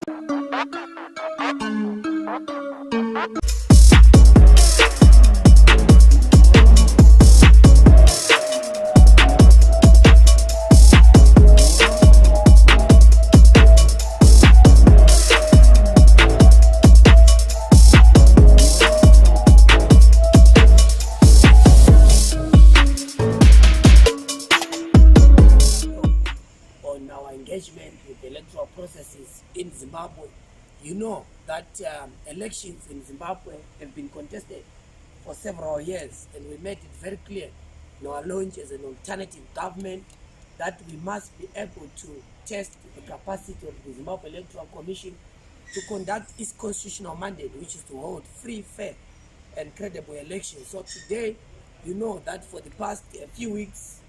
With the electoral processes in Zimbabwe. You know that elections in Zimbabwe have been contested for several years, and we made it very clear in our launch as an alternative government that we must be able to test the capacity of the Zimbabwe Electoral Commission to conduct its constitutional mandate, which is to hold free, fair and credible elections. So today, you know that for the past few weeks,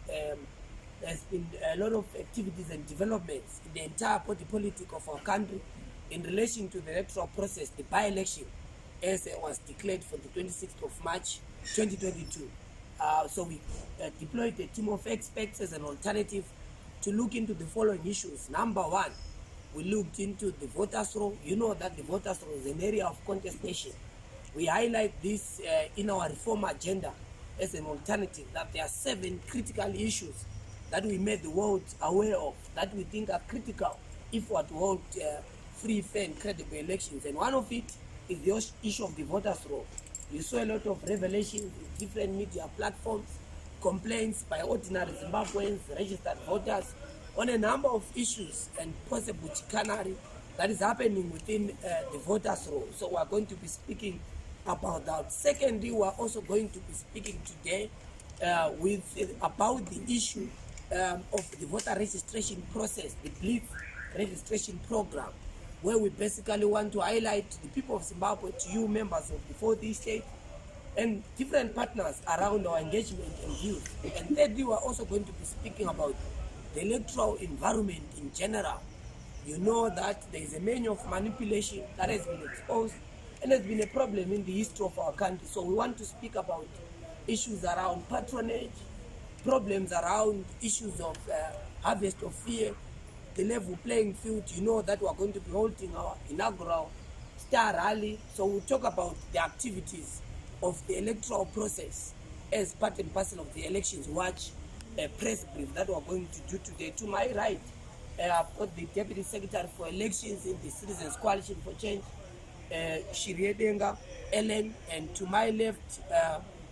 there's been a lot of activities and developments in the entire party politic of our country in relation to the electoral process, the by-election, as it was declared for the 26th of March 2022. So we deployed a team of experts as an alternative to look into the following issues. Number one, we looked into the voters' roll. You know that the voters' roll is an area of contestation. We highlight this in our reform agenda as an alternative, that there are 7 critical issues that we made the world aware of, that we think are critical if we are to hold free, fair and credible elections. And one of it is the issue of the voters' roll. We saw a lot of revelations in different media platforms, complaints by ordinary Zimbabweans, registered voters, on a number of issues and possible chicanery that is happening within the voters' roll. So we are going to be speaking about that. Secondly, we are also going to be speaking today about the issue of the voter registration process, the Blitz registration program, where we basically want to highlight to the people of Zimbabwe, to you members of the 4th estate and different partners around our engagement and views. And thirdly, we are also going to be speaking about the electoral environment in general. You know that there is a menu of manipulation that has been exposed and has been a problem in the history of our country. So we want to speak about issues around patronage, problems around issues of harvest of fear, the level playing field. You know that we are going to be holding our inaugural Star Rally. So we'll talk about the activities of the electoral process as part and parcel of the elections watch press brief that we're going to do today. To my right, I've got the Deputy Secretary for Elections in the Citizens Coalition for Change, Shiriedenga Ellen, and to my left,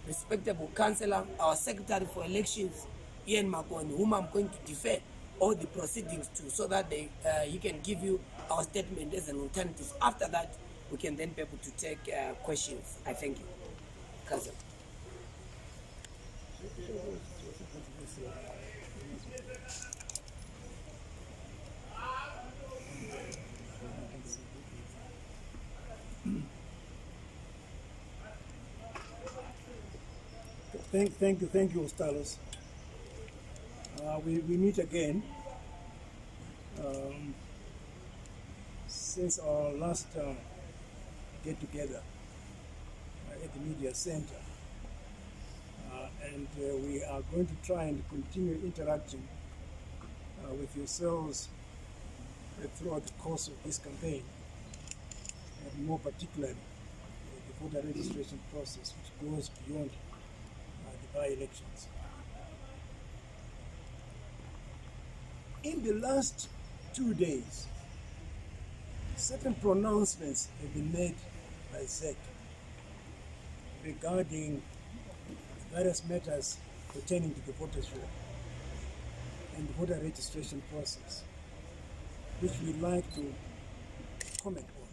respectable Councillor, our Secretary for Elections, Ian Makoni, whom I'm going to defer all the proceedings to, so that he can give you our statement as an alternative. After that, we can then be able to take questions. I thank you. Councillor. Thank you, Ostalos. We meet again since our last get together at the media center, and we are going to try and continue interacting with yourselves throughout the course of this campaign, and more particularly the voter registration process, which goes beyond the by-elections. In the last 2 days, certain pronouncements have been made by ZEC regarding various matters pertaining to the voters' roll and the voter registration process, which we'd like to comment on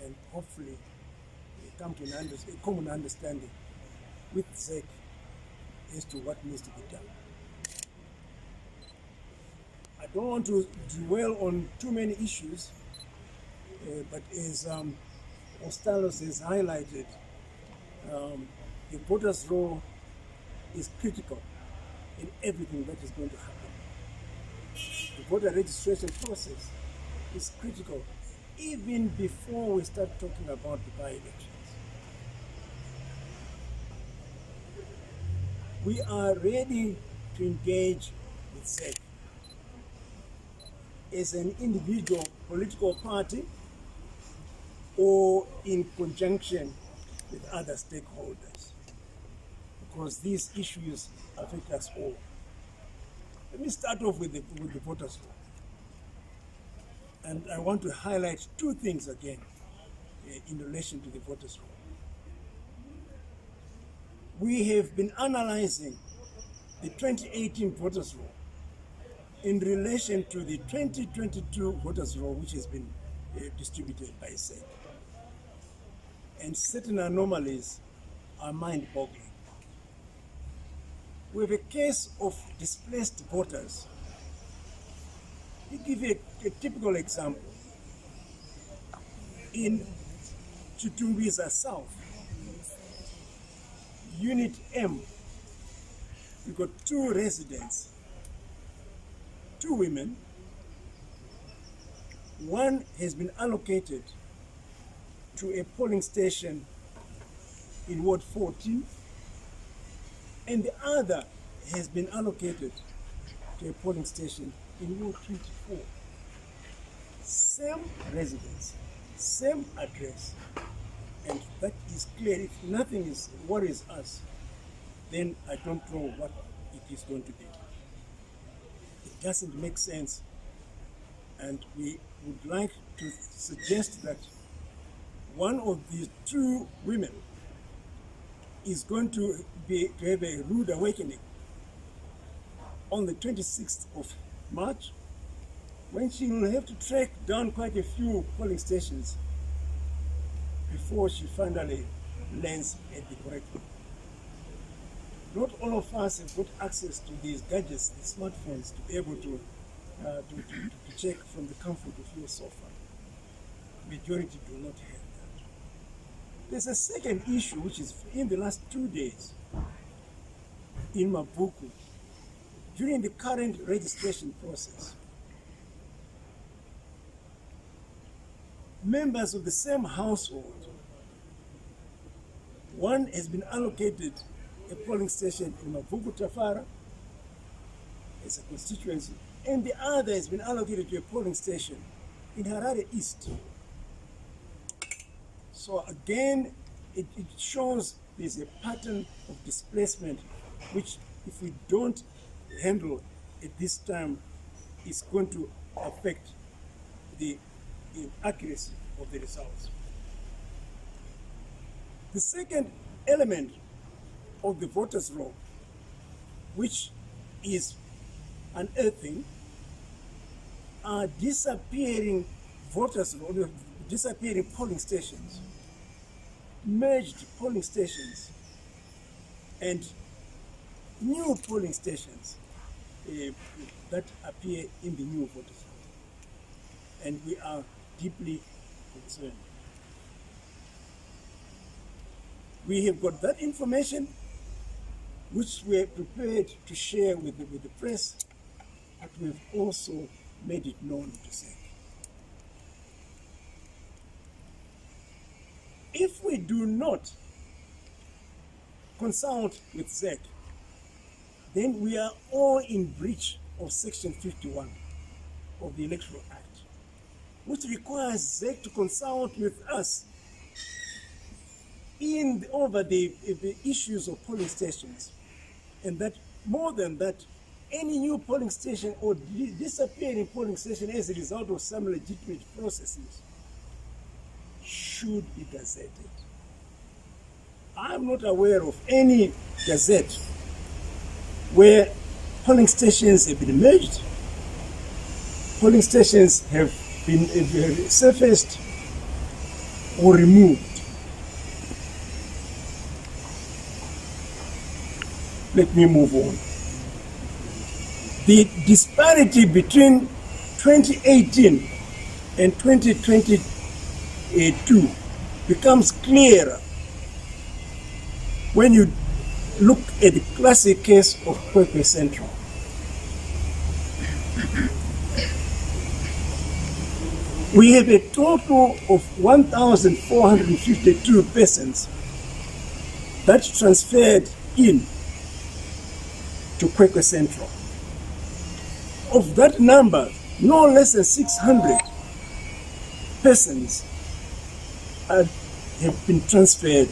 and hopefully come to a common understanding with ZEC as to what needs to be done. I don't want to dwell on too many issues, but as Ostalos has highlighted, the voters' roll is critical in everything that is going to happen. The voter registration process is critical even before we start talking about the by-elections. We are ready to engage with ZEC as an individual political party or in conjunction with other stakeholders, because these issues affect us all. Let me start off with the voters' roll. And I want to highlight two things again in relation to the voters' roll. We have been analyzing the 2018 voters' roll in relation to the 2022 voters' roll, which has been distributed by ZEC. And certain anomalies are mind-boggling. We have a case of displaced voters. To give you a typical example, in Chutumbiza South, Unit M, we got 2 residents, 2 women. One has been allocated to a polling station in Ward 14, and the other has been allocated to a polling station in Ward 24. Same residence, same address, and that is clear. If nothing worries us, then I don't know what it is going to be. It doesn't make sense, and we would like to suggest that one of these 2 women is going to have a rude awakening on the 26th of March, when she will have to track down quite a few polling stations before she finally lands at the correct one. Not all of us have got access to these gadgets, the smartphones, to be able to check from the comfort of your sofa. Majority do not have that. There's a second issue, which is in the last 2 days in Mabuku, during the current registration process. Members of the same household, one has been allocated a polling station in Mabuku Tafara as a constituency, and the other has been allocated to a polling station in Harare East. So again, it shows there's a pattern of displacement, which if we don't handle at this time, is going to affect the accuracy of the results. The second element of the voters' roll, which is unearthing, are disappearing voters' roll, disappearing polling stations, merged polling stations, and new polling stations that appear in the new voters' roll. And we are deeply concerned. We have got that information, which we are prepared to share with the press, but we've also made it known to ZEC. If we do not consult with ZEC, then we are all in breach of Section 51 of the Electoral Act, which requires ZEC to consult with us over the issues of polling stations. And that, more than that, any new polling station or disappearing polling station as a result of some legitimate processes should be gazetted. I'm not aware of any gazette where polling stations have been merged, polling stations have been surfaced or removed. Let me move on. The disparity between 2018 and 2022 becomes clearer when you look at the classic case of Kwekwe Central. We have a total of 1,452 persons that transferred in to Kwekwe Central. Of that number, no less than 600 persons have been transferred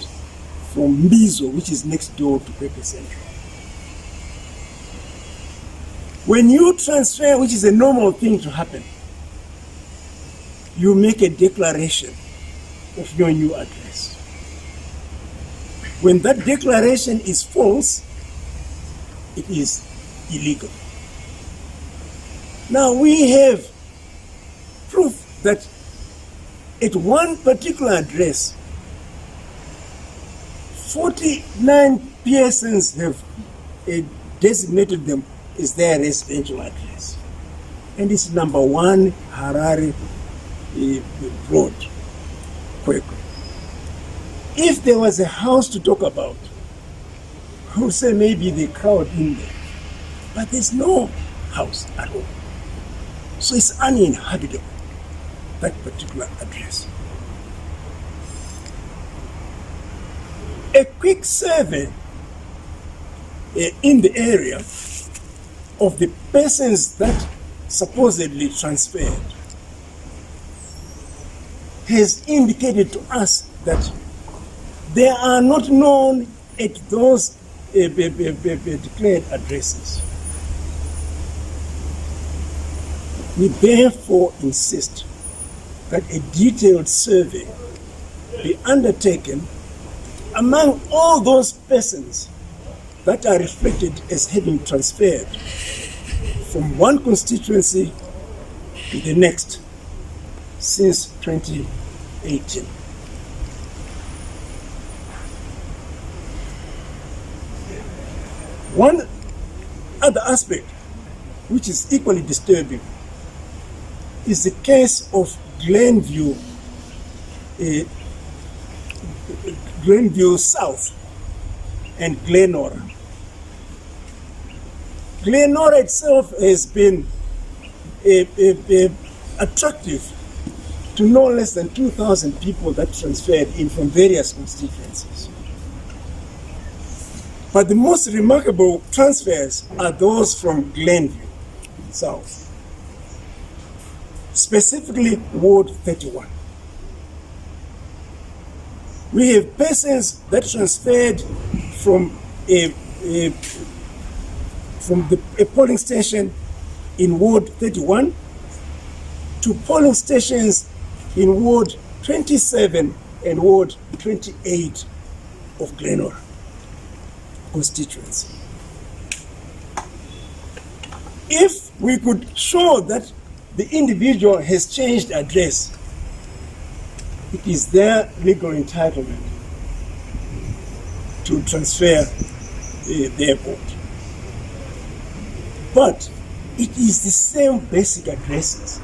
from Mbizo, which is next door to Pepe Central. When you transfer, which is a normal thing to happen, you make a declaration of your new address. When that declaration is false, it is illegal. Now we have proof that at one particular address, 49 persons have designated them as their residential address. And it's number 1 Harare Road, Kwekwe. If there was a house to talk about, I would say maybe the crowd in there. But there's no house at all. So it's uninhabitable, that particular address. A quick survey in the area of the persons that supposedly transferred has indicated to us that they are not known at those declared addresses. We therefore insist that a detailed survey be undertaken among all those persons that are reflected as having transferred from one constituency to the next since 2018. One other aspect which is equally disturbing is the case of Glenview South and Glenora. Glenora itself has been attractive to no less than 2,000 people that transferred in from various constituencies. But the most remarkable transfers are those from Glenview South, specifically Ward 31. We have persons that transferred from a polling station in Ward 31 to polling stations in Ward 27 and Ward 28 of Glenora constituency. If we could show that the individual has changed address, it is their legal entitlement to transfer their vote. But it is the same basic addresses.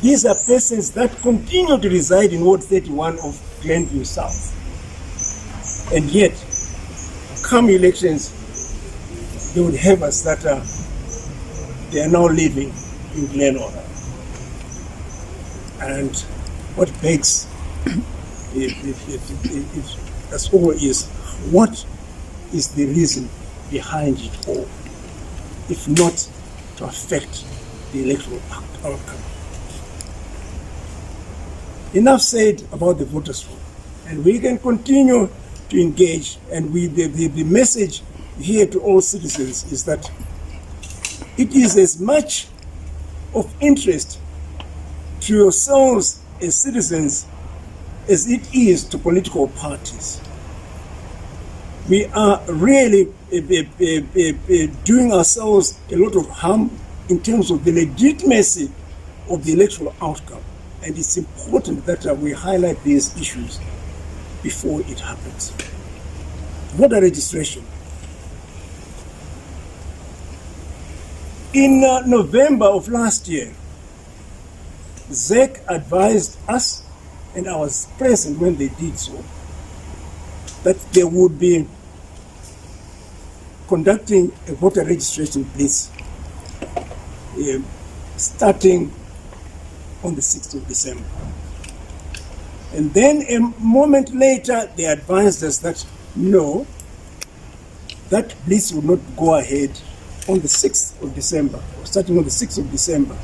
These are persons that continue to reside in Ward 31 of Glenview South. And yet, come elections, they would have us that they are now living in Glenora. And what begs us all is, what is the reason behind it all, if not to affect the electoral outcome? Enough said about the voters' roll, and we can continue to engage. And the message here to all citizens is that it is as much of interest to yourselves as citizens as it is to political parties. We are really doing ourselves a lot of harm in terms of the legitimacy of the electoral outcome. And it's important that we highlight these issues before it happens. Voter registration. In November of last year, ZEC advised us, and I was present when they did so, that they would be conducting a voter registration blitz starting on the 6th of December. And then a moment later, they advised us that no, that blitz would not go ahead on the 6th of December, or starting on the 6th of December,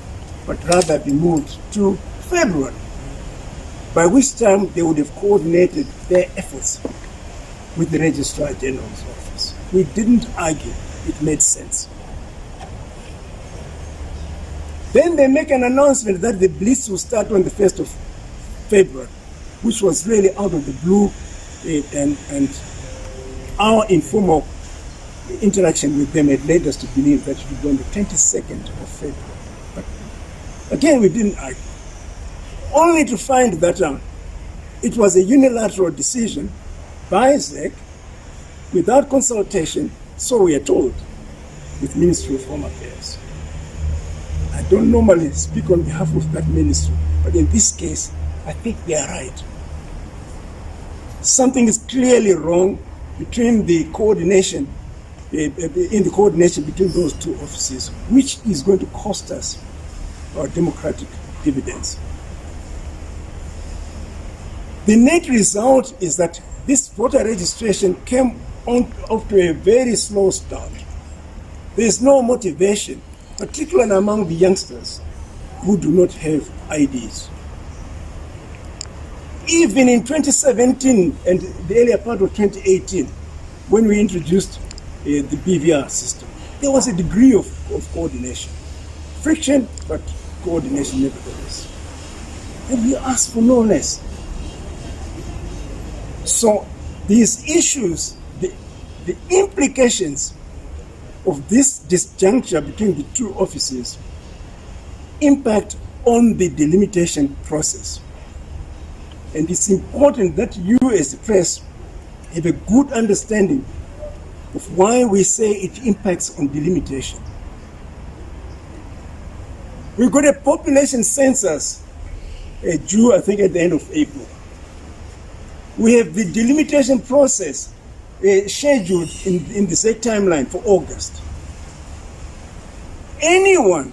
but rather be moved to February, by which time they would have coordinated their efforts with the Registrar General's office. We didn't argue, it made sense. Then they make an announcement that the blitz will start on the 1st of February, which was really out of the blue, and our informal interaction with them had led us to believe that it would be on the 22nd of February. But again, we didn't argue, only to find that it was a unilateral decision by ZEC without consultation, so we are told, with Ministry of Home Affairs. I don't normally speak on behalf of that ministry, but in this case, I think they are right. Something is clearly wrong between the coordination, in the coordination between those two offices, which is going to cost us our democratic dividends. The net result is that this voter registration came off to a very slow start. There is no motivation, particularly among the youngsters who do not have IDs. Even in 2017 and the earlier part of 2018, when we introduced the BVR system, there was a degree of coordination. Friction, but coordination nevertheless. And we asked for no less. So these issues, the implications of this disjuncture between the two offices impact on the delimitation process. And it's important that you as the press have a good understanding of why we say it impacts on delimitation. We've got a population census due, I think, at the end of April. We have the delimitation process scheduled in the same timeline for August. Anyone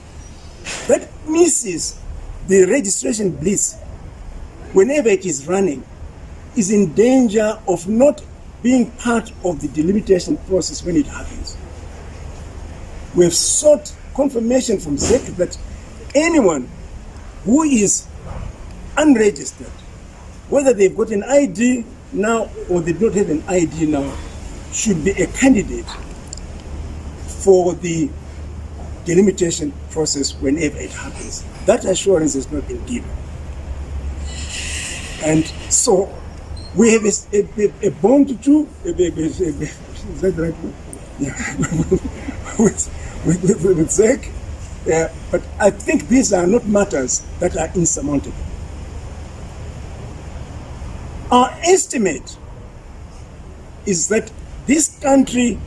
that misses the registration blitz whenever it is running is in danger of not being part of the delimitation process when it happens. We have sought confirmation from ZEC that anyone who is unregistered, whether they've got an ID now or they don't have an ID now, should be a candidate for the delimitation process whenever it happens. That assurance has not been given. And so we have a bond to do, is that the right word? Yeah. with ZEC, but I think these are not matters that are insurmountable. Our estimate is that this country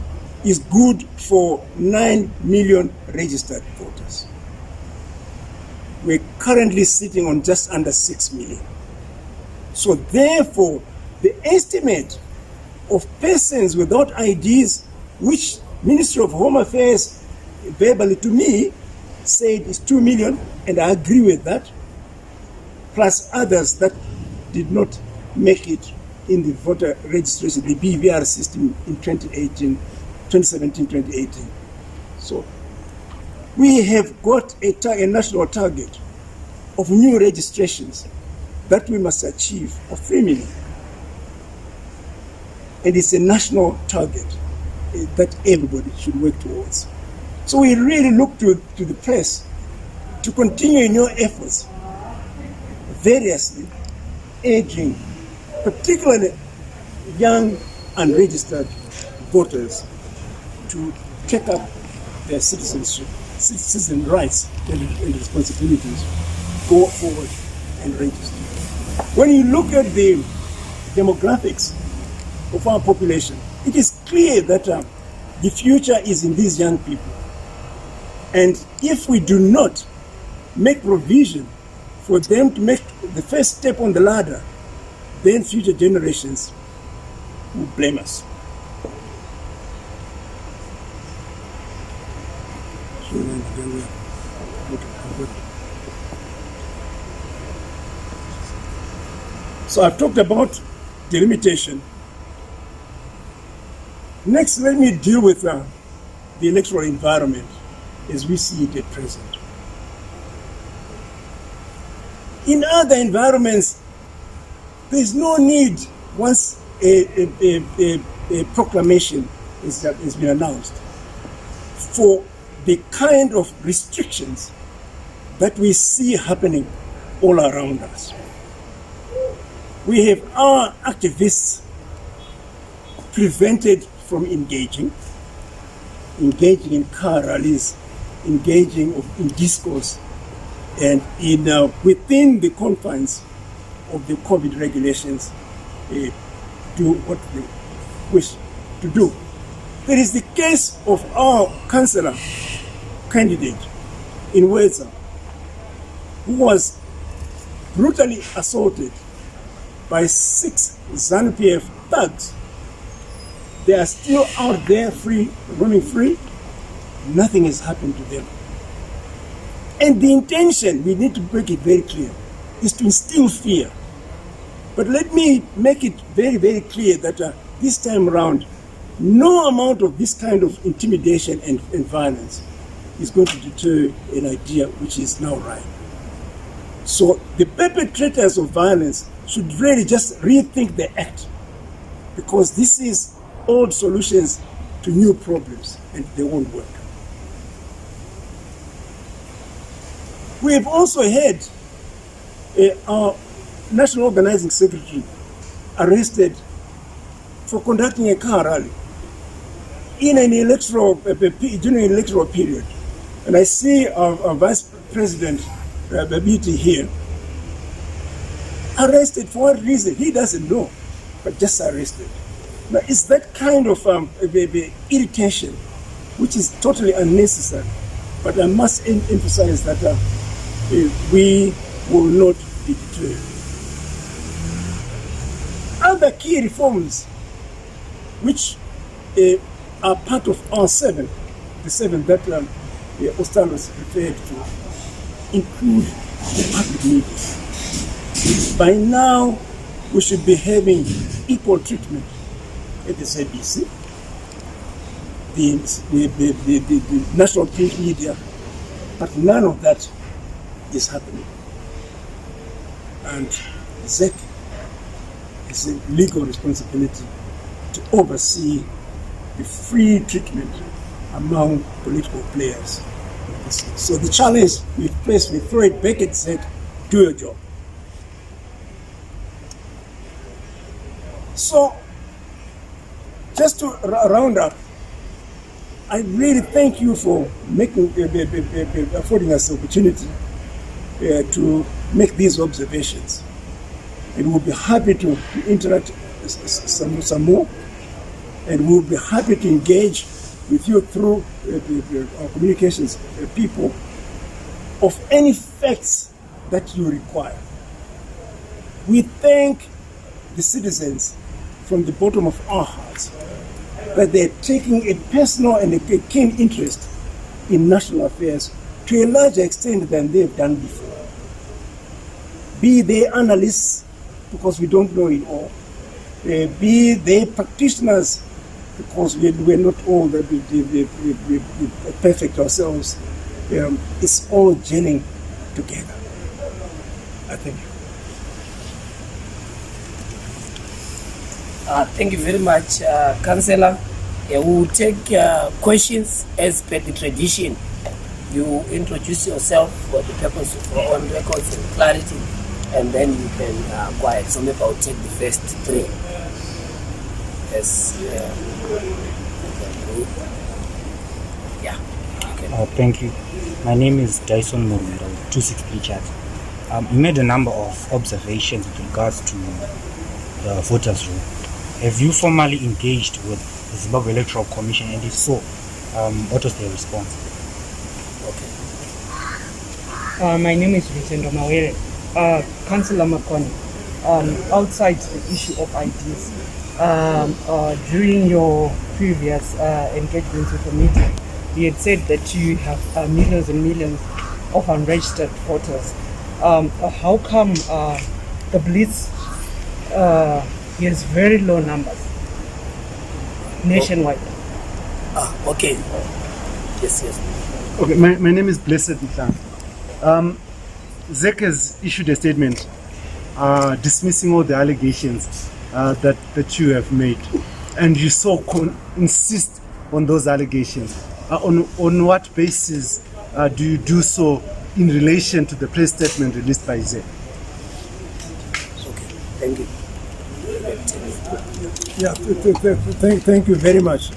is good for 9 million registered voters. We're currently sitting on just under 6 million. So therefore, the estimate of persons without IDs, which Ministry of Home Affairs verbally to me said is 2 million, and I agree with that, plus others that did not make it in the voter registration, the BVR system in 2017, 2018. So we have got a national target of new registrations that we must achieve of 3 million. And it's a national target that everybody should work towards. So we really look to the press to continue in your efforts, variously urging particularly young unregistered voters to take up their citizen rights and responsibilities, go forward and register. When you look at the demographics of our population, it is clear that the future is in these young people. And if we do not make provision for them to make the first step on the ladder, then future generations will blame us. So I've talked about delimitation. Next, let me deal with the electoral environment as we see it at present. In other environments, there's no need once a proclamation has been announced for the kind of restrictions that we see happening all around us. We have our activists prevented from engaging in car rallies, engaging in discourse, and in within the confines of the COVID regulations, do what they wish to do. There is the case of our councillor candidate in Weza, who was brutally assaulted by 6 ZANU-PF thugs. They are still out there free, running free. Nothing has happened to them. And the intention, we need to make it very clear, is to instill fear. But let me make it very, very clear that this time around, no amount of this kind of intimidation and violence is going to deter an idea which is now right. So the perpetrators of violence should really just rethink the act, because this is old solutions to new problems and they won't work. We have also had our National Organizing Secretary arrested for conducting a car rally in an electoral, during an electoral period. And I see our Vice President Babiti here, arrested for what reason? He doesn't know, but just arrested. Now, it's that kind of irritation which is totally unnecessary. But I must emphasize that we will not be deterred. Other key reforms which are part of our 7, the 7 that Ostalos referred to, include the public media. By now, we should be having equal treatment at the ZEC, the national print media, but none of that is happening. And ZEC has a legal responsibility to oversee the free treatment among political players. So the challenge we face, we throw it back at ZEC, do your job. So, just to round up, I really thank you for affording us the opportunity to make these observations. And we'll be happy to interact some more, and we'll be happy to engage with you through our communications people of any facts that you require. We thank the citizens from the bottom of our hearts that they're taking a personal and a keen interest in national affairs to a larger extent than they've done before. Be they analysts, because we don't know it all, be they practitioners, because we're not all perfect ourselves. It's all gelling together. I thank you. Thank you very much, Councillor. We will take questions as per the tradition. You introduce yourself for the purpose of our own records and clarity, and then you can go ahead. So maybe I'll take the first 3. Yes. Yeah. Okay. Thank you. My name is Dyson Murumiro, 263 chat. You made a number of observations with regards to the voters' roll. Have you formally engaged with the Zimbabwe Electoral Commission, and if so, what was their response? Okay. My name is Vincent Mawere. Councillor Makoni, outside the issue of IDs, during your previous engagements with the media, you had said that you have millions and millions of unregistered voters. How come the Blitz has very low numbers nationwide? Okay. Yes. Okay, my name is Blessed Mhlan. ZEC has issued a statement dismissing all the allegations that you have made, and you so insist on those allegations. On what basis do you do so in relation to the press statement released by ZEC? Okay, thank you. Yeah, thank you very much.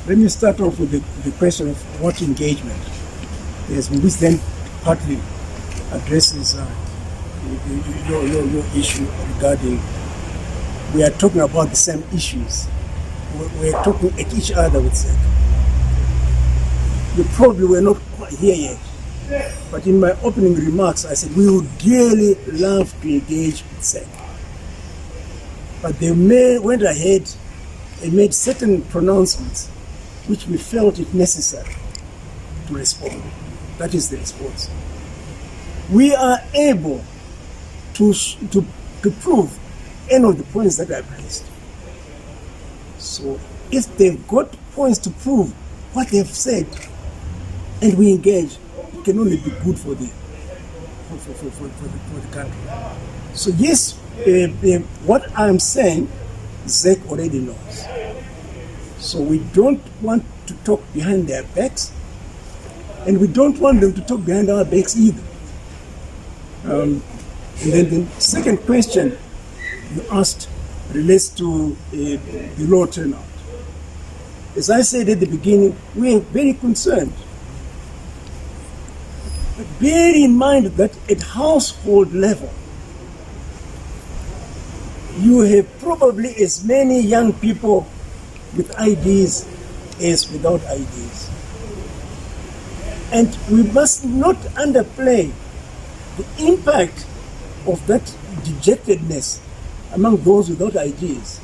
Let me start off with the question of what engagement, yes, which then partly addresses your issue regarding, we are talking about the same issues. We're talking at each other with ZEC. You probably were not quite here yet, but in my opening remarks I said we would really love to engage with ZEC. But they went ahead and made certain pronouncements which we felt it necessary to respond. That is the response. We are able to prove any of the points that I've raised. So if they've got points to prove what they've said and we engage, it can only be good for the country. So yes, what I'm saying, ZEC already knows. So we don't want to talk behind their backs, and we don't want them to talk behind our backs either. And then the second question you asked relates to the low turnout. As I said at the beginning, we are very concerned. But bear in mind that at household level, you have probably as many young people with IDs as without IDs. And we must not underplay the impact of that dejectedness among those without IDs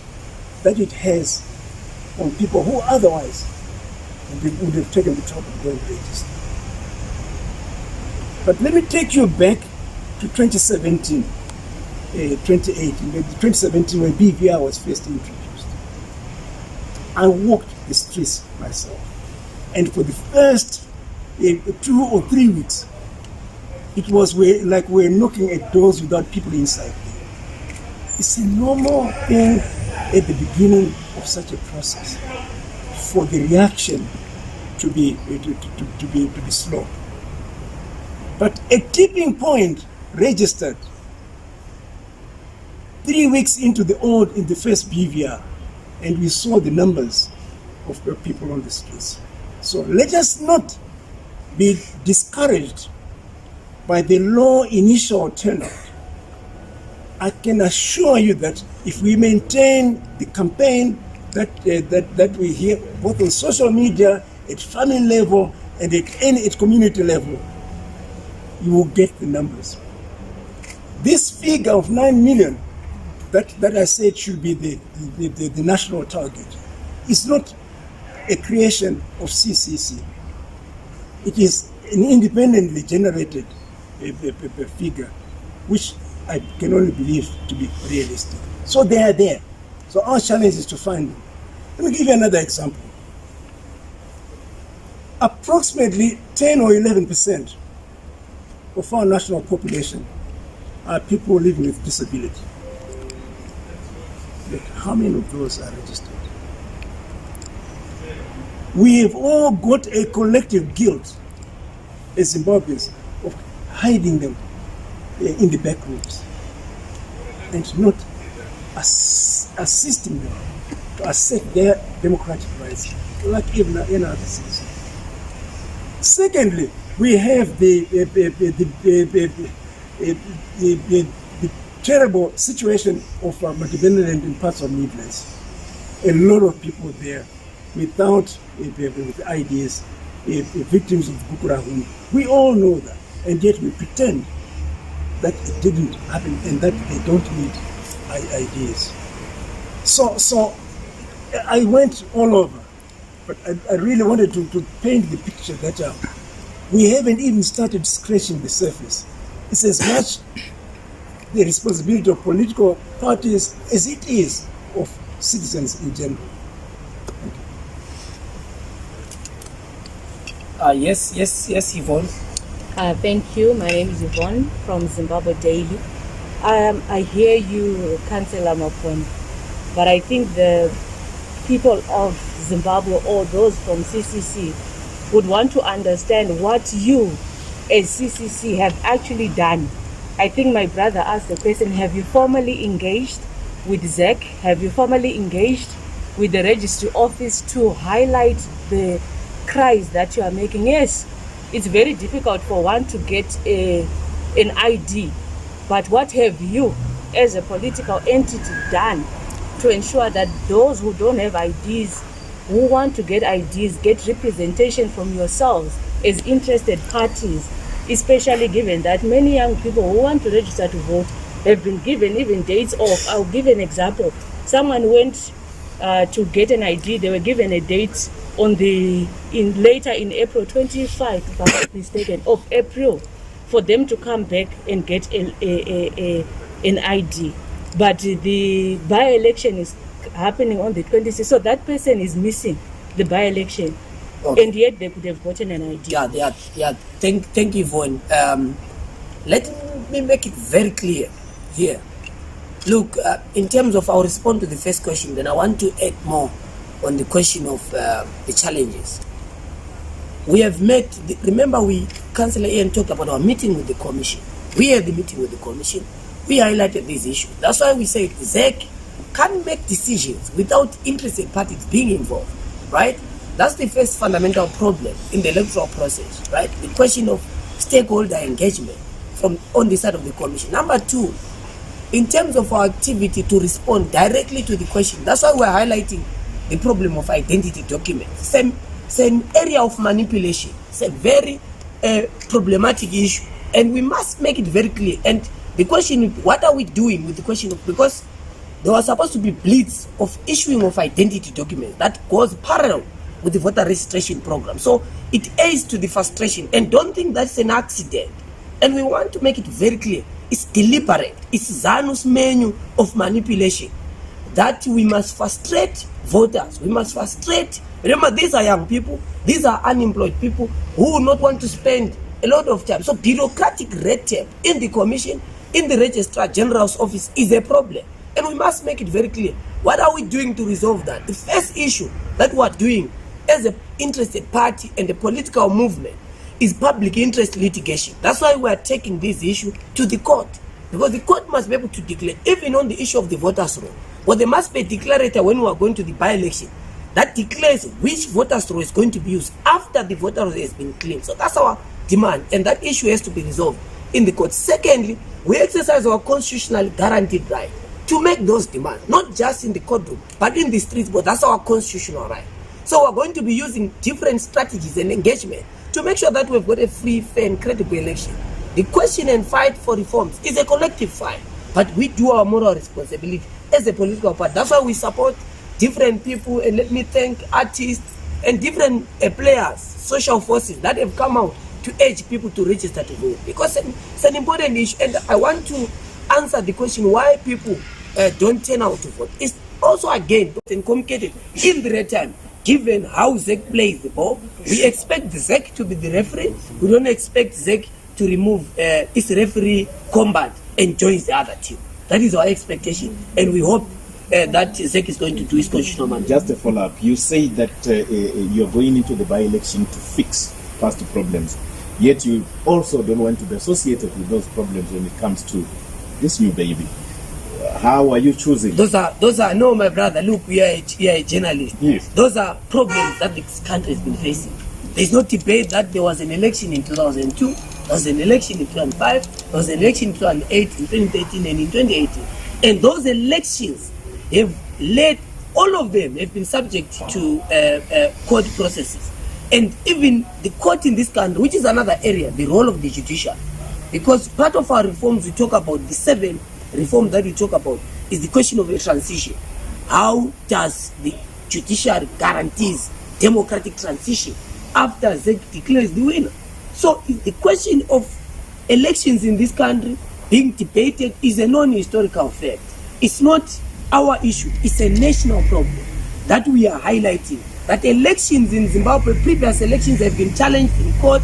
that it has on people who otherwise would have taken the trouble of going to register. But let me take you back to 2017, 2018, 2017 when BVR was first introduced. I walked the streets myself, and for the first 2 or 3 weeks, it was like we're knocking at doors without people inside. It's a normal thing at the beginning of such a process for the reaction to be slow. But a tipping point registered 3 weeks into the first BVR, and we saw the numbers of people on the streets. So let us not be discouraged by the low initial turnout. I can assure you that if we maintain the campaign that we hear both on social media, at family level, and at community level, you will get the numbers. This figure of 9 million that I said should be the national target is not a creation of CCC. It is an independently generated figure, which I can only believe to be realistic. So they are there. So our challenge is to find them. Let me give you another example. Approximately 10 or 11% of our national population are people living with disability. But how many of those are registered? We have all got a collective guilt as Zimbabweans of hiding them in the back rooms and not assisting them to assert their democratic rights like even any other citizen. Secondly, we have the terrible situation of Matabeleland in parts of Midlands. A lot of people there without with IDs, victims of Bukurahum. We all know that, and yet we pretend that it didn't happen and that they don't need IDs. So I went all over, but I really wanted to paint the picture that we haven't even started scratching the surface. It's as much the responsibility of political parties as it is of citizens in general. Yes, Yvonne. Thank you. My name is Yvonne from Zimbabwe Daily. I hear you, Councillor Mapon, but I think the people of Zimbabwe or those from CCC would want to understand what you as CCC have actually done. I think my brother asked the question, have you formally engaged with ZEC? Have you formally engaged with the registry office to highlight the cries that you are making? Yes, it's very difficult for one to get an ID, but what have you as a political entity done to ensure that those who don't have IDs, who want to get IDs, get representation from yourselves as interested parties, especially given that many young people who want to register to vote have been given even dates off. I'll give an example. Someone went to get an ID, they were given a date on later in April 25, if I'm not mistaken, of April, for them to come back and get an ID. But the by-election is happening on the 26th, so that person is missing the by-election. Okay. And yet they could have gotten an ID. Yeah. Thank you, Yvonne. Let me make it very clear here. Look, in terms of our response to the first question, then I want to add more on the question of the challenges. We have met, remember Councillor Ian talked about our meeting with the Commission. We had the meeting with the Commission. We highlighted these issues. That's why we said ZEC can't make decisions without interested parties being involved, right? That's the first fundamental problem in the electoral process, right? The question of stakeholder engagement on the side of the Commission. Number two, in terms of our activity to respond directly to the question, that's why we're highlighting the problem of identity documents. Same area of manipulation. It's a very problematic issue, and we must make it very clear. And the question, what are we doing with the question of, because there was supposed to be blitz of issuing of identity documents that goes parallel with the voter registration program. So it aids to the frustration, and don't think that's an accident. And we want to make it very clear. It's deliberate. It's Zanu's menu of manipulation that we must frustrate voters. We must frustrate. Remember, these are young people. These are unemployed people who will not want to spend a lot of time. So bureaucratic red tape in the Commission, in the Registrar General's office is a problem. And we must make it very clear. What are we doing to resolve that? The first issue that we're doing as an interested party and a political movement is public interest litigation. That's why we are taking this issue to the court, because the court must be able to declare, even on the issue of the voters' roll. But there must be a declarator when we are going to the by-election that declares which voters' roll is going to be used after the voter roll has been claimed. So that's our demand, and that issue has to be resolved in the court. Secondly, we exercise our constitutionally guaranteed right to make those demands, not just in the courtroom, but in the streets. But that's our constitutional right. So we're going to be using different strategies and engagement to make sure that we've got a free, fair, and credible election. The question and fight for reforms is a collective fight, but we do our moral responsibility as a political party. That's why we support different people, and let me thank artists and different players, social forces that have come out to urge people to register to vote, because it's an important issue. And I want to answer the question why people don't turn out to vote. It's also, again, communicated in the right time. Given how ZEC plays the ball, we expect the ZEC to be the referee. We don't expect ZEC to remove its referee combat and join the other team. That is our expectation, and we hope that ZEC is going to do its constitutional mandate. Just a follow-up. You say that you're going into the by-election to fix past problems, yet you also don't want to be associated with those problems when it comes to this new baby. How are you choosing? Those are no, my brother. Look, we are a journalist. Yes. Those are problems that this country has been facing. There's no debate that there was an election in 2002, there was an election in 2005, there was an election in 2008, in 2013, and in 2018. And those elections have led, all of them have been subject to court processes. And even the court in this country, which is another area, the role of the judiciary. Because part of our reforms, we talk about the 7 reforms that we talk about, is the question of a transition. How does the judiciary guarantees democratic transition after ZEC declares the winner? So the question of elections in this country being debated is a non-historical fact. It's not our issue. It's a national problem that we are highlighting. That elections in Zimbabwe, previous elections have been challenged in court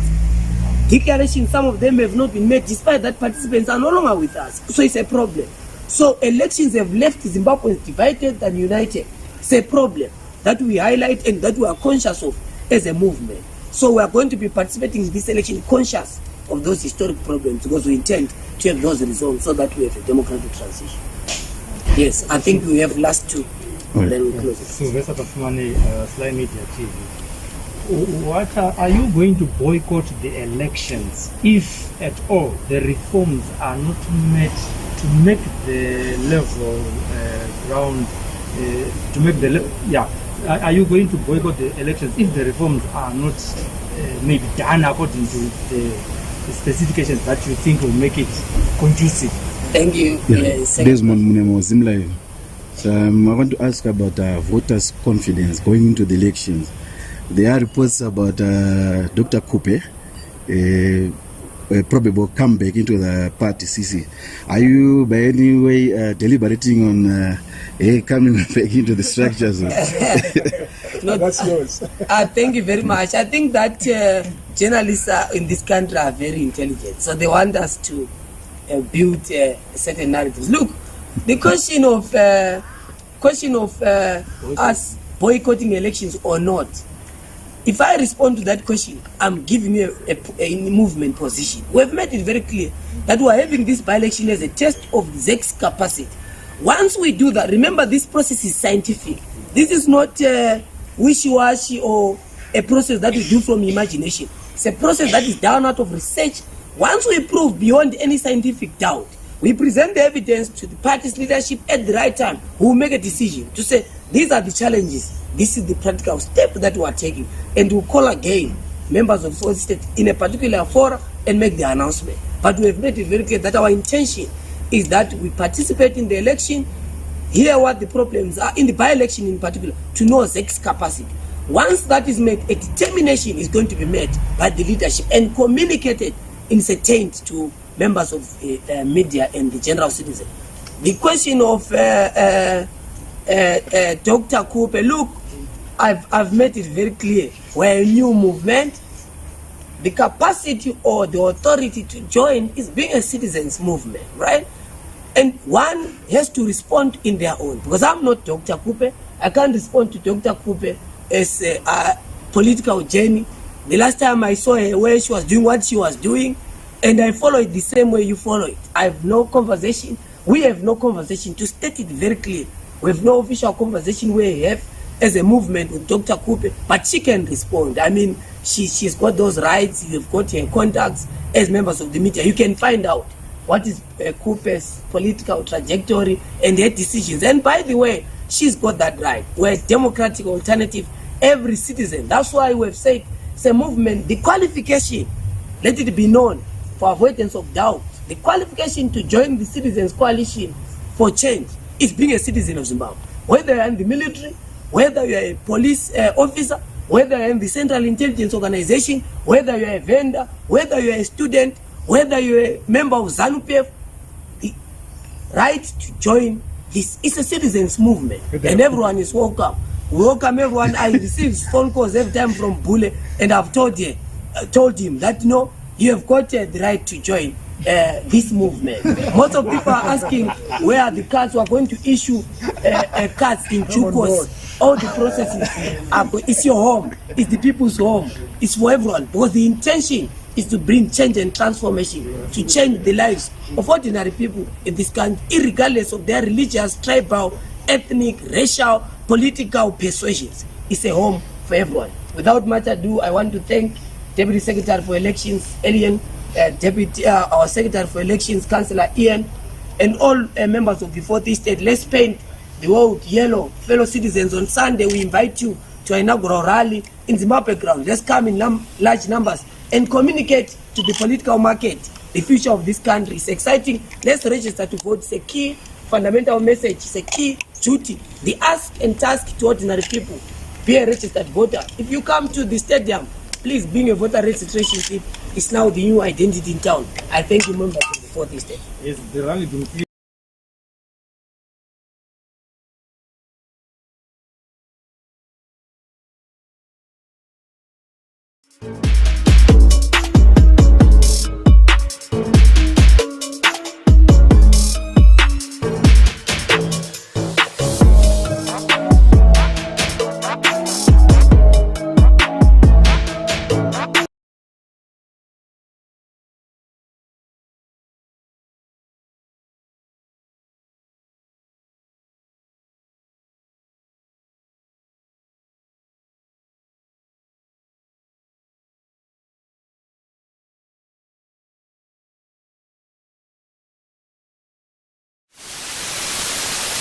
Declarations, some of them have not been made, despite that participants are no longer with us. So it's a problem. So elections have left Zimbabweans divided and united. It's a problem that we highlight and that we are conscious of as a movement. So we are going to be participating in this election conscious of those historic problems, because we intend to have those resolved so that we have a democratic transition. Yes, I think we have last two. And then we close it. Sylvester Tafumane, Sly Media TV. What are you going to boycott the elections if at all the reforms are not met to make the level ground to make the are you going to boycott the elections if the reforms are not maybe done according to the specifications that you think will make it conducive? Thank you. Desmond Munemo Zimlayo. So I want to ask about voters' confidence going into the elections. There are reports about Dr. Coupe, a probable comeback into the party CCC. Are you by any way deliberating on coming back into the structures? That's yours. Thank you very much. I think that journalists in this country are very intelligent, so they want us to build certain narratives. Look, the question of us boycotting elections or not, if I respond to that question, I'm giving you a movement position. We've made it very clear that we're having this by-election as a test of the ZEC's capacity. Once we do that, remember, this process is scientific. This is not wishy-washy or a process that we do from imagination. It's a process that is done out of research. Once we prove beyond any scientific doubt, we present the evidence to the party's leadership at the right time, who will make a decision to say, these are the challenges, this is the practical step that we are taking, and we'll call again members of the state in a particular forum and make the announcement. But we have made it very clear that our intention is that we participate in the election, hear what the problems are, in the by-election in particular, to know ZEC's capacity. Once that is made, a determination is going to be made by the leadership and communicated in certain to members of media and the general citizen. The question of Dr. Coupe, look, I've made it very clear. We're a new movement. The capacity or the authority to join is being a citizens movement, right? And one has to respond in their own. Because I'm not Dr. Coupe. I can't respond to Dr. Coupe as a political journey. The last time I saw her where she was doing what she was doing, and I follow it the same way you follow it. I have no conversation. We have no conversation. To state it very clear, we have no official conversation we have as a movement with Dr. Coupe, but she can respond. I mean, she's got those rights. You've got her contacts as members of the media. You can find out what is Coupe's political trajectory and her decisions. And by the way, she's got that right. We're a democratic alternative. Every citizen. That's why we've said it's a movement. The qualification, let it be known, for avoidance of doubt, the qualification to join the Citizens Coalition for Change is being a citizen of Zimbabwe. Whether you're in the military, whether you're a police officer, whether you're in the Central Intelligence Organization, whether you're a vendor, whether you're a student, whether you're a member of ZANU-PF, the right to join this is a citizens movement, and everyone is welcome. We welcome everyone. I receive phone calls every time from Bule, and I've told him that, no, you have got the right to join this movement. Most of people are asking where are the cards. We are going to issue cards in due course. All the processes it's your home. It's the people's home. It's for everyone, because the intention is to bring change and transformation, to change the lives of ordinary people in this country, irregardless of their religious, tribal, ethnic, racial, political persuasions. It's a home for everyone. Without much ado, I want to thank Deputy Secretary for Elections, Elian, our Secretary for Elections, Councillor Ian, and all members of the Fourth Estate. Let's paint the world yellow. Fellow citizens, on Sunday we invite you to an inaugural rally in Zimbabwe ground. Let's come in large numbers and communicate to the political market the future of this country. It's exciting. Let's register to vote. It's a key fundamental message. It's a key duty. The ask and task to ordinary people. Be a registered voter. If you come to the stadium, please bring a voter registration slip. It's now the new identity in town. I thank you, members of the Fourth Estate. Yes, the rally